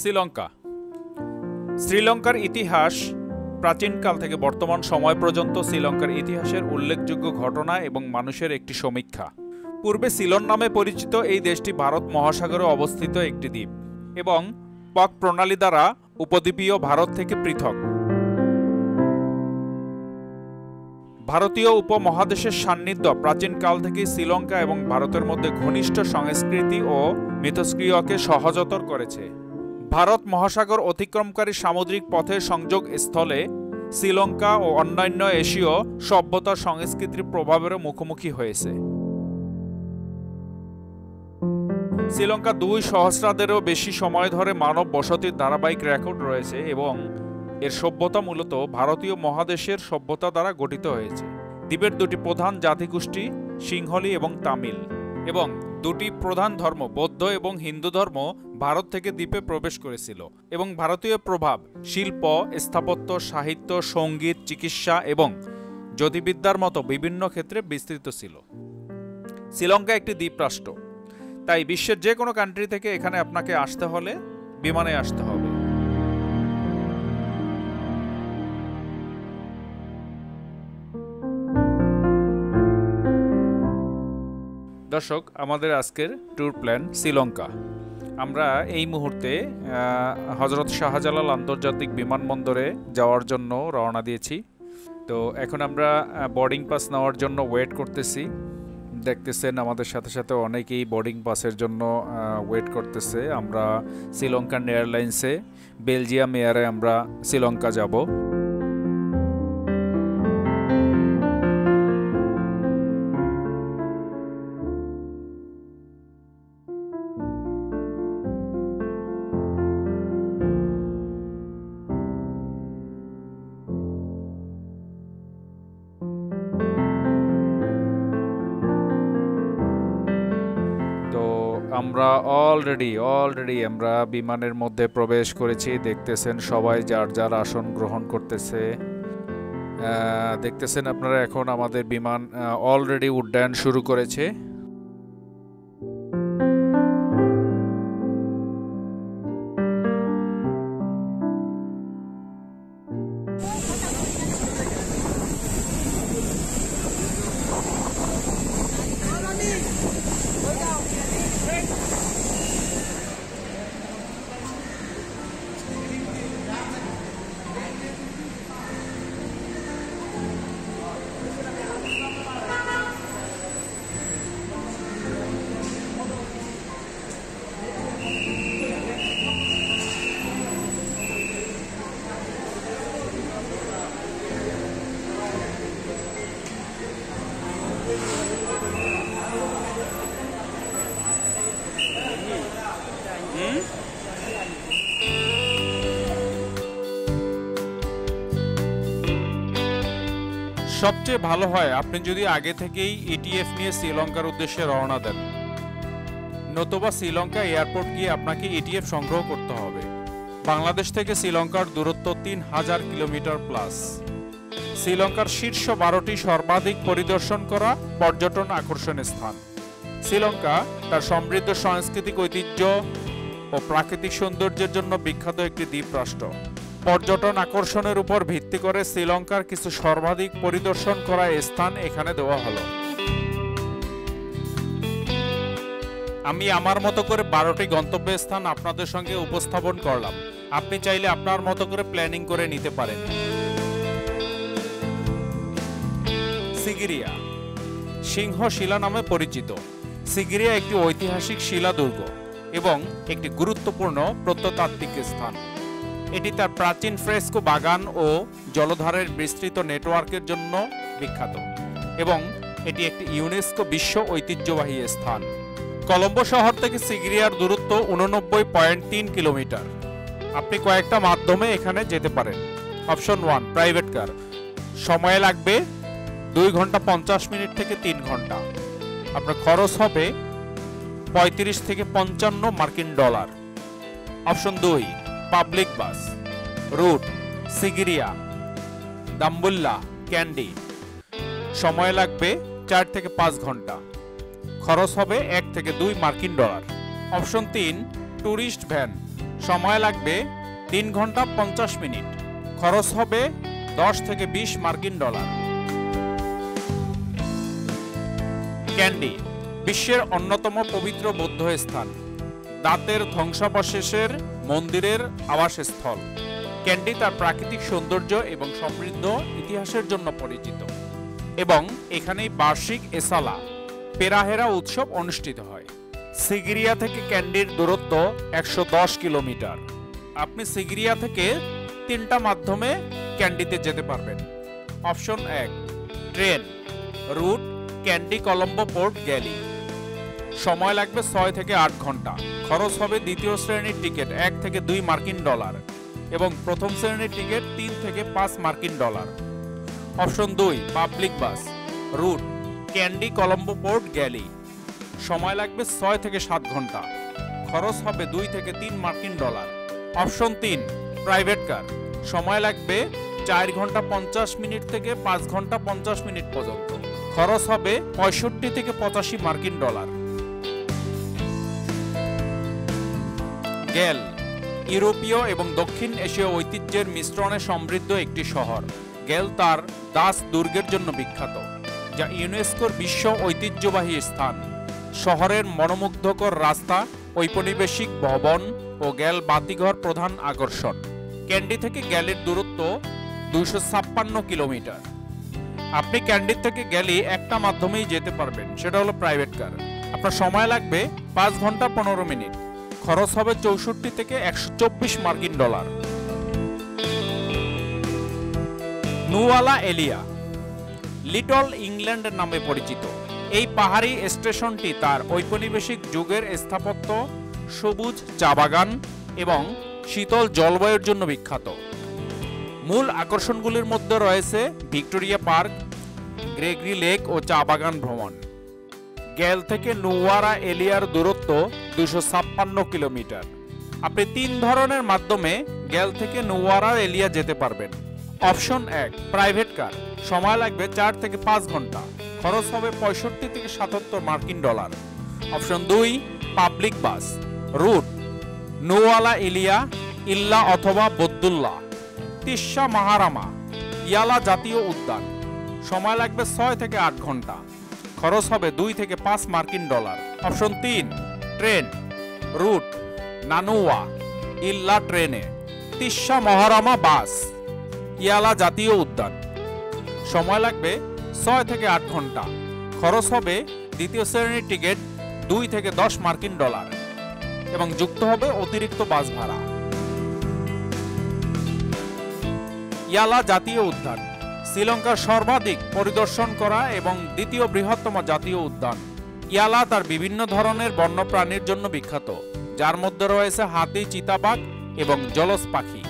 শ্রীলঙ্কা। শ্রীলঙ্কার ইতিহাস প্রাচীনকাল থেকে বর্তমান সময় পর্যন্ত শ্রীলঙ্কার ইতিহাসের উল্লেখযোগ্য ঘটনা এবং মানুষের একটি সমীক্ষা। পূর্বে সিলন নামে পরিচিত এই দেশটি ভারত মহাসাগরে অবস্থিত একটি দ্বীপ এবং পাক প্রণালী দ্বারা উপদ্বীপীয় ভারত থেকে পৃথক। ভারতীয় উপমহাদেশের সান্নিধ্য প্রাচীনকাল থেকেই শ্রীলঙ্কা এবং ভারতের মধ্যে ঘনিষ্ঠ সংস্কৃতি ও মিথস্ক্রিয়াকে সহজতর করেছে। ভারত মহাসাগর অতিক্রমকারী সামুদ্রিক পথের সংযোগ স্থলে শ্রীলঙ্কা ও অন্যান্য এশীয় সভ্যতার সংস্কৃতির প্রভাবেরও মুখোমুখি হয়েছে। শ্রীলঙ্কা 2 সহস্রাব্দেরও বেশি সময় ধরে মানব বসতির ধারাবাহিক রেকর্ড রয়েছে এবং এর সভ্যতা মূলত ভারতীয় মহাদেশের সভ্যতা দ্বারা গঠিত হয়েছে। দ্বীপের 2টি প্রধান জাতিগোষ্ঠী সিংহলি এবং তামিল এবং 2টি প্রধান ধর্ম বৌদ্ধ এবং হিন্দু ধর্ম ভারত থেকে দ্বীপে প্রবেশ করেছিল এবং ভারতীয় প্রভাব শিল্প, স্থাপত্য, সাহিত্য, সঙ্গীত, চিকিৎসা এবং জ্যোতির্বিদ্যার মতো বিভিন্ন ক্ষেত্রে বিস্তৃত ছিল। শ্রীলঙ্কা একটি দ্বীপরাষ্ট্র, তাই বিশ্বের যে কোনো কান্ট্রি থেকে এখানে আপনাকে আসতে হলে বিমানে আসতে হবে। দর্শক, আমাদের আজকের ট্যুর প্ল্যান শ্রীলঙ্কা। আমরা এই মুহূর্তে হজরত শাহজালাল আন্তর্জাতিক বিমানবন্দরে যাওয়ার জন্য রওনা দিয়েছি। তো এখন আমরা বোর্ডিং পাস নেওয়ার জন্য ওয়েট করতেছি। দেখতেছেন আমাদের সাথে সাথে অনেকেই বোর্ডিং পাসের জন্য ওয়েট করতেছে। আমরা শ্রীলঙ্কান এয়ারলাইন্সে বেলজিয়াম এয়ারে আমরা শ্রীলঙ্কা যাব। আমরা অলরেডি আমরা বিমানের মধ্যে প্রবেশ করেছি। দেখতেছেন সবাই যার যার আসন গ্রহণ করতেছে। দেখতেছেন আপনারা এখন আমাদের বিমান অলরেডি উড্ডয়ন শুরু করেছে। সবচেয়ে ভালো হয় আপনি যদি আগে থেকেই ইটিএফ নিয়ে শ্রীলঙ্কার উদ্দেশ্যে রওনা দেন, নতুবা শ্রীলঙ্কা এয়ারপোর্ট গিয়ে আপনাকে ইটিএফ সংগ্রহ করতে হবে। বাংলাদেশ থেকে শ্রীলঙ্কার দূরত্ব 3000 কিলোমিটার প্লাস। শ্রীলঙ্কার শীর্ষ 12টি সর্বাধিক পরিদর্শন করা পর্যটন আকর্ষণের স্থান। শ্রীলঙ্কা তার সমৃদ্ধ সাংস্কৃতিক ঐতিহ্য ও প্রাকৃতিক সৌন্দর্যের জন্য বিখ্যাত একটি দ্বীপরাষ্ট্র। পর্যটন আকর্ষণের উপর ভিত্তি করে শ্রীলঙ্কার কিছু সর্বাধিক পরিদর্শন করা স্থান এখানে দেওয়া হলো। আমি আমার মতো করে 12টি গন্তব্যস্থান আপনাদের সঙ্গে উপস্থাপন করলাম। আপনি চাইলে আপনার মতো করে প্ল্যানিং করে নিতে পারেন। সিগিরিয়া সিংহ শিলা নামে পরিচিত। সিগিরিয়া একটি ঐতিহাসিক শিলা দুর্গ এবং একটি গুরুত্বপূর্ণ প্রত্নতাত্ত্বিক স্থান। এটি তার প্রাচীন ফ্রেস্কো বাগান ও জলধারের বিস্তৃত নেটওয়ার্কের জন্য বিখ্যাত এবং এটি একটি ইউনেস্কো বিশ্ব ঐতিহ্যবাহী স্থান। কলম্বো শহর থেকে সিগিরিয়ার দূরত্ব 89.3 কিলোমিটার। আপনি কয়েকটা মাধ্যমে এখানে যেতে পারেন। অপশন 1 প্রাইভেট কার, সময় লাগবে 2 ঘন্টা 50 মিনিট থেকে 3 ঘন্টা। আপনার খরচ হবে 35 থেকে 55 মার্কিন dollar. Option 2 public bus, route Sigiriya, Dambulla, Kandy, সময় লাগবে 4 থেকে 5 ঘন্টা, খরচ হবে 1 থেকে 2 মার্কিন ডলার। অপশন 3 ট্যুরিস্ট ভ্যান, সময় লাগবে 3 ঘন্টা 50 মিনিট। খরচ হবে 10 থেকে 20 মার্কিন ডলার। ক্যান্ডি বিশ্বের অন্যতম পবিত্র বৌদ্ধ স্থান, দাঁতের ধ্বংসাবশেষের মন্দিরের আবাসস্থল। ক্যান্ডি তার প্রাকৃতিক সৌন্দর্য এবং সমৃদ্ধ ইতিহাসের জন্য পরিচিত এবং এখানেই বার্ষিক এসালা পেরাহেরা উৎসব অনুষ্ঠিত হয়। সিগিরিয়া থেকে ক্যান্ডির দূরত্ব 110 কিলোমিটার। আপনি সিগিরিয়া থেকে 3টা মাধ্যমে ক্যান্ডিতে যেতে পারবেন। Option 1 train, route Kandy Colombo port Galle. সময় লাগবে 6 থেকে 8 ঘন্টা। খরচ হবে দ্বিতীয় শ্রেণীর টিকিট 1 থেকে 2 মার্কিন ডলার এবং প্রথম শ্রেণীর টিকিট 3 থেকে 5 মার্কিন dollar. Option 2 public bus, route Kandy Colombo port Galle. সময় লাগবে 6 থেকে 7 ঘন্টা। খরচ হবে 2 থেকে 3 মার্কিন ডলার। Option 3 private car. সময় লাগবে 4 ঘন্টা 50 মিনিট থেকে 5 ঘন্টা 50 মিনিট পর্যন্ত। খরচ হবে 65 থেকে 85 মার্কিন ডলার। গেল ইউরোপীয় এবং দক্ষিণ এশীয় ঐতিহ্যের মিশ্রণে সমৃদ্ধ একটি শহর। গেল তার দাস দুর্গের জন্য বিখ্যাত, যা ইউনেস্কোর বিশ্ব ঐতিহ্যবাহী স্থান। শহরের মনোমুগ্ধকর রাস্তা, ঔপনিবেশিক ভবন ও গেল বাতিঘর প্রধান আকর্ষণ। ক্যান্ডি থেকে গেলের দূরত্ব 256 কিলোমিটার। আপনি ক্যান্ডি থেকে গেলে একটা মাধ্যমেই যেতে পারবেন, সেটা হলো প্রাইভেট কার। আপনার সময় লাগবে 5 ঘন্টা 15 মিনিট। খরচ হবে 64 থেকে 124 মার্কিন ডলার। নুয়ালা এলিয়া লিটল ইংল্যান্ড নামে পরিচিত। এই পাহাড়ি স্টেশনটি তার ঔপনিবেশিক যুগের স্থাপত্য, সবুজ চা বাগান এবং শীতল জলবায়ুর জন্য বিখ্যাত। মূল আকর্ষণগুলির মধ্যে রয়েছে ভিক্টোরিয়া পার্ক, গ্রেগরি লেক ও চা বাগান ভ্রমণ। গেল থেকে নুয়ারা এলিয়ার দূরত্ব 256 কিলোমিটার। আপনি 3 ধরনের মাধ্যমে গেল থেকে নুয়ারা এলিয়া যেতে পারবেন। Option 1 private car. সময় লাগবে 4 থেকে 5 ঘন্টা। খরচ হবে 65 থেকে 77 মার্কিন dollar. Option 2 public bus, route Nuwara Eliya, Ella অথবা বদুল্লা, তিস্সা মাহারামা, ইয়ালা জাতীয় উদ্যান। সময় লাগবে 6 থেকে 8 ঘন্টা। খরচ হবে 2 থেকে 5 মার্কিন ডলার। অপশন 3 ট্রেন, রুট নানুয়া ইল্লা ট্রেনে, তিস্সা মহারামা বাস, ইয়ালা জাতীয় উদ্যান। সময় লাগবে 6 থেকে 8 ঘন্টা। খরচ হবে দ্বিতীয় শ্রেণীর টিকিট 2 থেকে 10 মার্কিন ডলার এবং যুক্ত হবে অতিরিক্ত বাস ভাড়া। ইয়ালা জাতীয় উদ্যান শ্রীলঙ্কার সর্বাধিক পরিদর্শন করা এবং দ্বিতীয় বৃহত্তম জাতীয় উদ্যান। ইয়ালা তার বিভিন্ন ধরনের বন্যপ্রাণীর জন্য বিখ্যাত, যার মধ্যে রয়েছে হাতি, চিতাবাঘ এবং জলজ পাখি।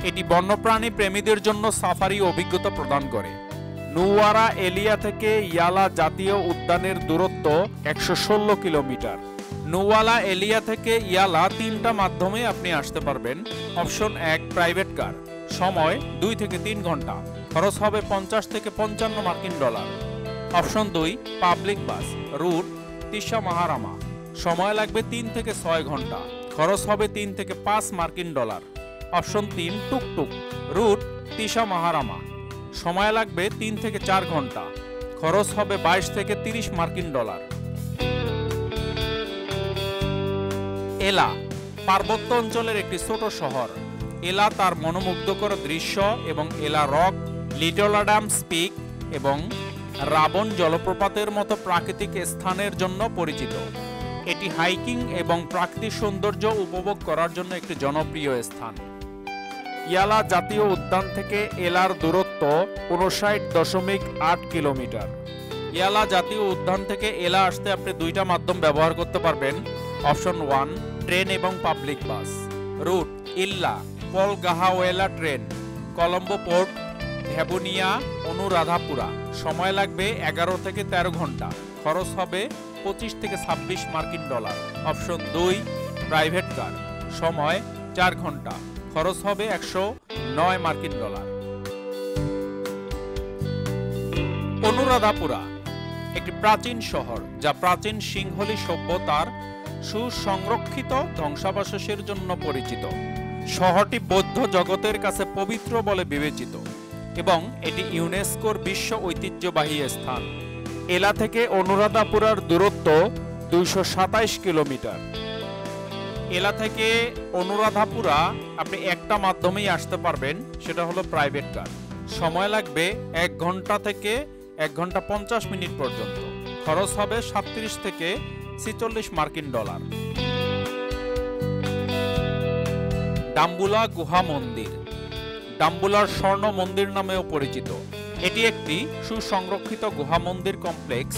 এটি বন্যপ্রাণী প্রেমীদের জন্য সাফারি অভিজ্ঞতা প্রদান করে। নুয়ারা এলিয়া থেকে ইয়ালা জাতীয় উদ্যানের দূরত্ব 116 কিলোমিটার। নুয়ালা এলিয়া থেকে ইয়ালা 3টা মাধ্যমে আপনি আসতে পারবেন। Option 1 private car. সময় 2 থেকে 3 ঘন্টা। খরচ হবে 50 থেকে 55 মার্কিন dollar. Option 2 public bus, route Tissamaharama. সময় লাগবে 3 থেকে 6 ঘন্টা। খরচ হবে 3 থেকে 5 মার্কিন ডলার। অপশন 3 টুকটুক, রুট তিস্সা মাহারামা। সময় লাগবে 3 থেকে 4 ঘন্টা। খরচ হবে 22 থেকে 30 মার্কিন ডলার। এলা পার্বত্য অঞ্চলের একটি ছোট শহর। এলা তার মনোমুগ্ধকর দৃশ্য এবং এলা রক, লিটল অ্যাডামস পিক এবং রাবণ জলপ্রপাতের মতো প্রাকৃতিক স্থানের জন্য পরিচিত। এটি হাইকিং এবং প্রাকৃতিক সৌন্দর্য উপভোগ করার জন্য একটি জনপ্রিয় স্থান। ইয়ালা জাতীয় উদ্যান থেকে এলার দূরত্ব 59.8 কিলোমিটার। ইয়ালা জাতীয় উদ্যান থেকে এলা আসতে আপনি 2টা মাধ্যম ব্যবহার করতে পারবেন। অপশন 1 ট্রেন এবং পাবলিক বাস, রুট ইল্লা পলগাহাওয়েলা ট্রেন, কলম্বো পোর্ট, ভেবুনিয়া, অনুরাধাপুরা। সময় লাগবে 11 থেকে 13 ঘন্টা। খরচ হবে 25 থেকে 26 মার্কিন ডলার। Option 2 private car. সময় 4 ঘন্টা। খরচ হবে 109 মার্কিন ডলার। অনুরাধাপুরা একটি প্রাচীন শহর, যা প্রাচীন সিংহলী সভ্যতার সুসংরক্ষিত ধ্বংসাবশেষের জন্য পরিচিত। শহরটি বৌদ্ধ জগতের কাছে পবিত্র বলে বিবেচিত এবং এটি ইউনেস্কোর বিশ্ব ঐতিহ্যবাহী স্থান। এলা থেকে অনুরাধাপুরার দূরত্ব 227 কিলোমিটার। এলা থেকে অনুরাধাপুরা আপনি একটা মাধ্যমেই আসতে পারবেন, সেটা হলো প্রাইভেট কার। সময় লাগবে 1 ঘন্টা থেকে 1 ঘন্টা 50 মিনিট পর্যন্ত। খরচ হবে 37 থেকে 46 মার্কিন ডলার। ডাম্বুলা গুহা মন্দির, ডাম্বুলার স্বর্ণ মন্দির নামেও পরিচিত। এটি একটি সুসংরক্ষিত গুহা মন্দির কমপ্লেক্স,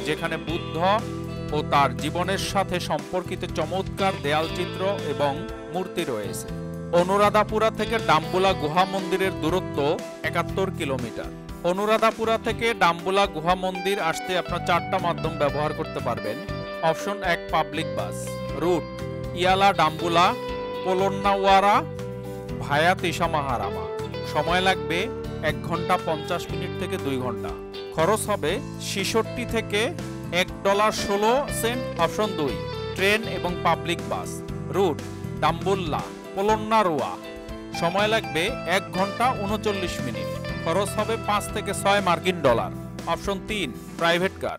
যেখানে বুদ্ধ ও তার জীবনের সাথে সম্পর্কিত চমৎকার দেয়ালচিত্র এবং মূর্তি রয়েছে। অনুরাধাপুরা থেকে ডাম্বুলা গুহা মন্দিরের দূরত্ব 71 কিলোমিটার। অনুরাধাপুরা থেকে ডাম্বুলা গুহা মন্দির আসতে আপনার 4টা মাধ্যম ব্যবহার করতে পারবেন। Option 1 public bus. Route Yala Dambulla Polonnaruwa via Tissamaharama. সময় লাগবে 1 ঘন্টা 50 মিনিট থেকে 2 ঘন্টা। খরচ হবে 66 থেকে $1.16। অপশন 2 ট্রেন এবং পাবলিক বাস। রুট ডাম্বুল্লা পোলন্নারুয়া। সময় লাগবে 1 ঘন্টা 39 মিনিট। খরচ হবে 5 থেকে 6 মার্কিন ডলার। Option 3 private car.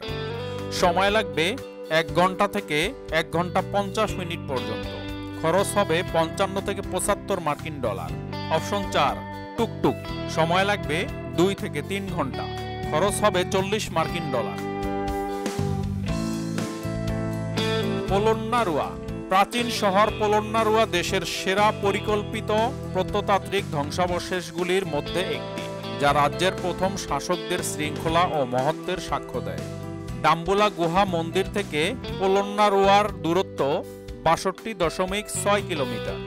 সময় লাগবে 1 ঘন্টা থেকে 1 ঘন্টা 50 মিনিট পর্যন্ত। খরচ হবে 55 থেকে 75 মার্কিন ডলার। অপশন 4 টুকটুক। সময় লাগবে 2 থেকে 3 ঘন্টা। খরচ হবে 40 মার্কিন ডলার। পোলন্নারুয়া, প্রাচীন শহর পোলন্নারুয়া দেশের সেরা পরিকল্পিত প্রত্নতাত্ত্বিক ধ্বংসাবশেষগুলির মধ্যে একটি, যা রাজ্যের প্রথম শাসকদের শৃঙ্খলা ও মহত্বের সাক্ষ্য দেয়। ডাম্বুলা গুহা মন্দির থেকে পোলন্নারুয়ার দূরত্ব 62.6 কিলোমিটার।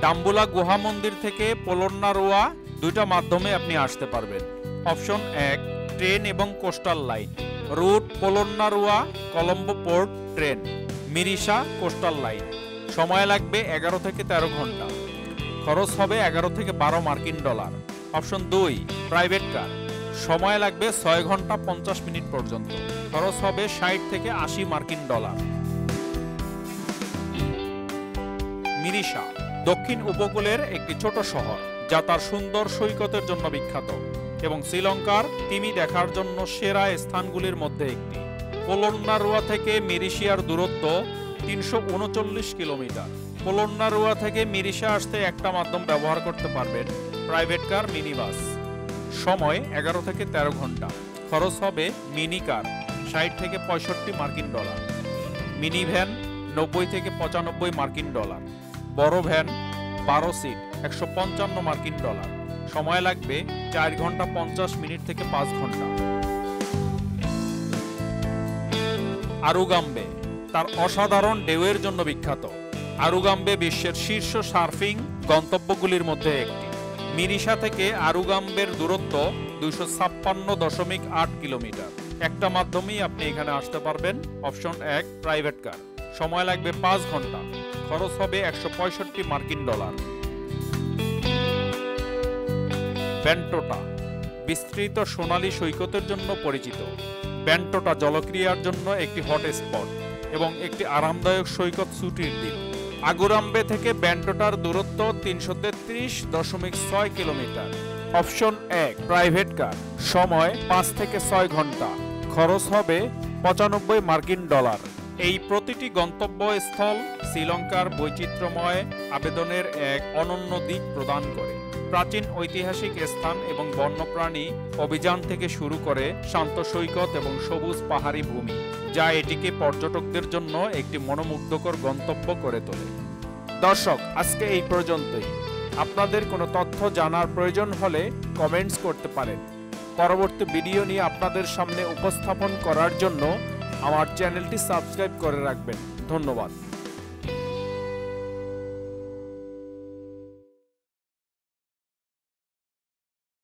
ডাম্বুলা গুহা মন্দির থেকে পোলন্নারুয়া 2টা মাধ্যমে আপনি আসতে পারবেন। অপশন 1 ট্রেন এবং coastal line. Route Polonnaruwa Colombo port train, Mirissa coastal line. সময় লাগবে 11 থেকে 13 ঘন্টা। খরচ হবে 11 থেকে 12 মার্কিন ডলার। Option 2 private car. সময় লাগবে 6 ঘন্টা 50 মিনিট পর্যন্ত। খরচ হবে 60 থেকে 80 মার্কিন ডলার। মিরিশা দক্ষিণ উপকূলের একটি ছোট শহর, যা তার সুন্দর সৈকতের জন্য বিখ্যাত এবং শ্রীলঙ্কার তিমি দেখার জন্য সেরা স্থানগুলির মধ্যে একটি। পোলন্নারুয়া থেকে মিরিশিয়ার দূরত্ব 339 কিলোমিটার। পোলন্নারুয়া থেকে মিরিশা আসতে একটা মাধ্যম ব্যবহার করতে পারবেন, প্রাইভেট কার মিনি বাস। সময় 11 থেকে 13 ঘন্টা। খরচ হবে মিনি কার 60 থেকে 65 মার্কিন ডলার। মিনি ভ্যান 90 থেকে 95 মার্কিন ডলার। বড় ভ্যান 12 সিট 155 মার্কিন ডলার। সময় লাগবে 4 ঘন্টা 50 মিনিট থেকে 5 ঘন্টা। আরুগাম্বে তার অসাধারণ ঢেউয়ের জন্য বিখ্যাত। আরুগাম্বে বিশ্বের শীর্ষ সার্ফিং গন্তব্যগুলির মধ্যে একটি। মিরিশা থেকে আরুগাম্বের দূরত্ব 256.8 কিলোমিটার। একটা মাধ্যমেই আপনি এখানে আসতে পারবেন। Option 1 private car. সময় লাগবে 5 ঘন্টা। খরচ হবে 165 মার্কিন ডলার। বেন্টোটা বিস্তৃত সোনালী সৈকতের জন্য পরিচিত। বেন্টোটা জলক্রিয়ার জন্য একটি হট স্পট এবং একটি আরামদায়ক সৈকত ছুটির দ্বীপ। আগুরাম্বে থেকে বেন্টোটার দূরত্ব 333.6 কিলোমিটার। Option 1 private car. সময় 5 থেকে 6 ঘন্টা। খরচ হবে 95 মার্কিন ডলার। এই প্রতিটি গন্তব্যস্থল শ্রীলঙ্কার বৈচিত্র্যময় আবেদনের এক অনন্য দিক প্রদান করে। প্রাচীন ঐতিহাসিক স্থান এবং বন্যপ্রাণী অভিযান থেকে শুরু করে শান্ত সৈকত এবং সবুজ পাহাড়ি ভূমি, যা এটিকে পর্যটকদের জন্য একটি মনোমুগ্ধকর গন্তব্য করে তোলে। দর্শক, আজকে এই পর্যন্তই। আপনাদের কোনো তথ্য জানার প্রয়োজন হলে কমেন্টস করতে পারেন। পরবর্তী ভিডিও নিয়ে আপনাদের সামনে উপস্থাপন করার জন্য আমার চ্যানেলটি সাবস্ক্রাইব করে রাখবেন। ধন্যবাদ।